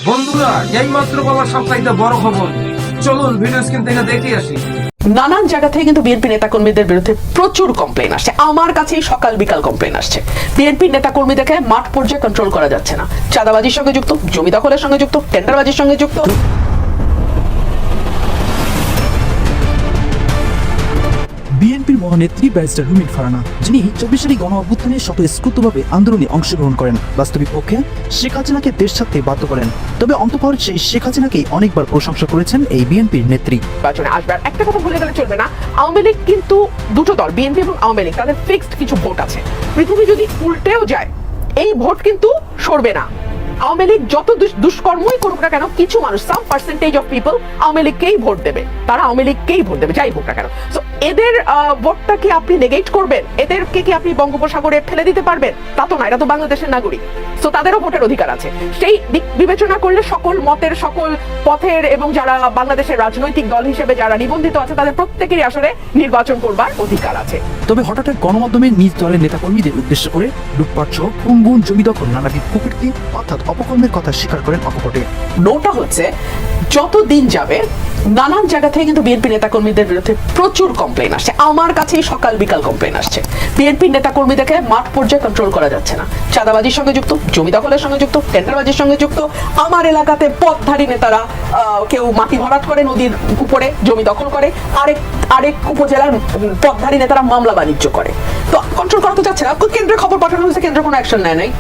বন্ধুরা, এইমাত্র পাওয়া সবচাইতে বড় খবর, চলুন ভিডিও স্ক্রিন থেকে দেখে আসি। নানান জায়গা থেকে কিন্তু বিএনপি নেতাকর্মীদের বিরুদ্ধে প্রচুর কমপ্লেন আসছে। আমার কাছেই সকাল বিকাল কমপ্লেন আসছে। বিএনপি নেতাকর্মীদেরকে মাঠ পর্যায়ে কন্ট্রোল করা যাচ্ছে না। চাঁদাবাজির সঙ্গে যুক্ত, জমি দখলের সঙ্গে যুক্ত, টেন্ডারবাজির সঙ্গে যুক্ত। বিএনপির মহানেত্রী ব্যারিস্টার রুমিন ফারহানা, যিনি 24 গণ অভ্যুত্থানে স্বতঃস্ফূর্তভাবে আন্দোলনে অংশগ্রহণ করেন, বাস্তবিক পক্ষে শেখ হাসিনাকে দেশ ছাড়তে বাধ্য করেন। তবে অন্তঃপর সেই শেখ হাসিনাকেই অনেকবার প্রশংসা করেছেন এই বিএনপির নেত্রী। নির্বাচনে আসবার একটা কথা ভুলে গেলে চলবে না, আওয়ামী লীগ কিন্তু দুটো দল, বিএনপি এবং আওয়ামী লীগ, তাদের ফিক্সড কিছু ভোট আছে। পৃথিবী যদি উল্টেও যায়, এই ভোট কিন্তু সরবে না। আওয়ামী লীগ যত দুষ্কর্মই করুক না কেন, কিছু মানুষ, some percentage of people Awami লীগকেই ভোট দেবে, তারা আওয়ামী লীগকেই ভোট দেবে যাই হোক না কেন। সো এদের ভোটটা কি আপনি নেগেট করবেন? এদেরকে কি আপনি বঙ্গোপসাগরে ফেলে দিতে পারবেন? তা তো না, এরা তো বাংলাদেশের নাগরিক। সো তাদেরও ভোটের অধিকার আছে। সেই দিক বিবেচনা করলে সকল মতের, সকল পথের এবং যারা বাংলাদেশের রাজনৈতিক দল হিসেবে যারা নিবন্ধিত আছে, তাদের প্রত্যেকেরই আসলে নির্বাচন করবার অধিকার আছে। তবে হঠাৎ গণমাধ্যমে নিজ দলের নেতাকর্মীদের উদ্দেশ্য করে লুটপাট সহ খুন, জমি দখল, নানাবিধ কুকীর্তি অর্থাৎ অপকর্মের কথা স্বীকার করেন অকপটে। নোটা হচ্ছে, যত দিন যাবে নানান জায়গা থেকে কিন্তু বিএনপি নেতাকর্মীদের বিরুদ্ধে প্রচুর কমপ্লেন আসছে। আমার কাছেই সকাল বিকাল কমপ্লেন আসছে। বিএনপি নেতাকর্মীদেরকে মাঠ পর্যায়ে কন্ট্রোল করা যাচ্ছে না। চাঁদাবাজির সঙ্গে যুক্ত, জমি দখলের সঙ্গে যুক্ত, টেন্ডারবাজির সঙ্গে যুক্ত। আমার এলাকাতে পথধারী নেতারা কেউ মাটি ভরাট করে, নদীর উপরে জমি দখল করে, আরেক উপজেলার পথধারী নেতারা মামলা বাণিজ্য করে। তো কন্ট্রোল করা তো যাচ্ছে না। কেন্দ্রে খবর পাঠানো হয়েছে, কেন্দ্র কোনো অ্যাকশন নেয় নাই।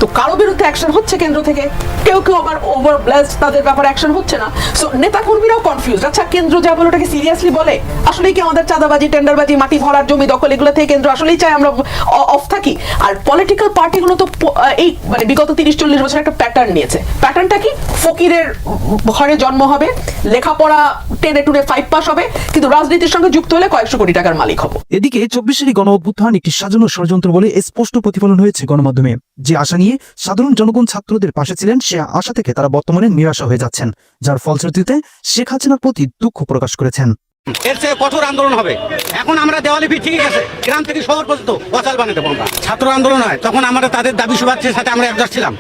তো কারো বিরুদ্ধে অ্যাকশন হচ্ছে কেন্দ্র থেকে, কেউ কেউ আবার ওভার ব্লেসড, তাদের ব্যাপারে অ্যাকশন হচ্ছে না। সো নেতাকর্মীরাও কনফিউজ। আচ্ছা, কেন্দ্র যা বলে ওটাকে সিরিয়াসলি বলে? আসলেই কি আমাদের চাঁদাবাজি, টেন্ডারবাজি, মাটি ভরার, জমি দখল, এগুলো থেকে কেন্দ্র আসলেই চায় আমরা অফ থাকি? আর পলিটিক্যাল পার্টিগুলো তো এই মানে বিগত 30-40 বছর একটা প্যাটার্ন নিয়েছে। প্যাটার্নটা কি? ফকিরের ঘরে জন্ম হবে, লেখাপড়া টেনে টুনে 5 পাস হবে, কিন্তু রাজনীতির সঙ্গে যুক্ত হলে কয়েকশো কোটি টাকার মালিক হবো। এদিকে 24 গণ অভ্যুত্থান একটি সাজানো ষড়যন্ত্র বলে স্পষ্ট প্রতিফলন হয়েছে গণমাধ্যমে। যে আশা নিয়ে সাধারণ জনগণ ছাত্রদের পাশে ছিলেন, সে আশা থেকে তারা বর্তমানে নিরাশা হয়ে যাচ্ছেন, যার ফলশ্রুতিতে শেখ হাসিনার প্রতি দুঃখ প্রকাশ করেছেন। এর চেয়ে কঠোর আন্দোলন হবে। এখন আমরা দেওয়ালে ঠিকই আছে, গ্রাম থেকে শহর পর্যন্ত অচল বানিয়ে দেবো আমরা। ছাত্র আন্দোলন হয়, তখন আমরা তাদের দাবি সুবাচ্ছের সাথে আমরা একজোট ছিলাম,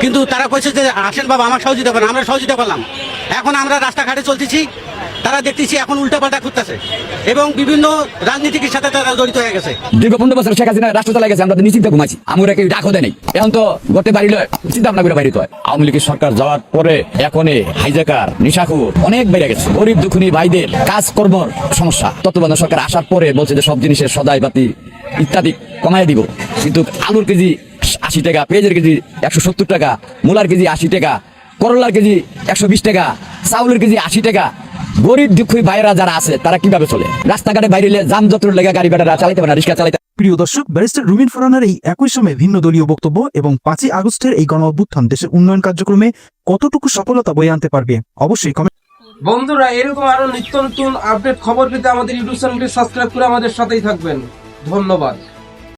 কিন্তু তারা কইছে যে আসেন বাবা আমার সহযোগিতা করেন, আমরা সহযোগিতা করলাম। এখন আমরা রাস্তাঘাটে চলতেছি, তারা দেখতেছি এখন উল্টাপাল্টা করতেছে এবং বিভিন্ন রাজনীতির সাথে তারা জড়িত হয়ে গেছে। দীর্ঘ 15 বছর শেখ হাসিনা রাষ্ট্র চালা গেছে, আমরা নিশ্চিন্তে ঘুমাইছি, আমরা কেউ ডাকও দেয় নাই। এখন তো গড়তে বাড়িলে চিন্তা ভাবনা করে বাড়িতে হয়। আওয়ামী লীগের সরকার যাওয়ার পরে এখন হাইজাকার, নিশাখুর অনেক বেড়ে গেছে। গরিব দুঃখী ভাইদের কাজকর্মর সমস্যা। তত্ত্বাবধায়ক সরকার আসার পরে বলছে যে সব জিনিসের সদাই পাতি ইত্যাদি কমাই দিব, কিন্তু আলুর কেজি 80 টাকা, পেঁয়াজের কেজি 170 টাকা, মূলার কেজি 80 টাকা, করলার কেজি 120 টাকা, চাউলের কেজি 80 টাকা। গরিব দুঃখী ভাইরা যারা আছে তারা কিভাবে চলে? রাস্তাঘাটে বাইরে যানজটের লেগে গাড়ি ঘোড়া চালাইতে পারে না, রিক্সা চালাইতে। প্রিয় দর্শক, ব্যারিস্টার রুমিন ফারহানার এই একই সময়ে ভিন্ন দলীয় বক্তব্য এবং 5ই আগস্টের এই গণ অভ্যুত্থান দেশের উন্নয়ন কার্যক্রমে কতটুকু সফলতা বয়ে আনতে পারবে, অবশ্যই কমেন্ট। বন্ধুরা, এরকম আরো নিত্য নতুন আপডেট খবর পেতে আমাদের ইউটিউব চ্যানেলটি সাবস্ক্রাইব করে আমাদের সাথেই থাকবেন। ধন্যবাদ।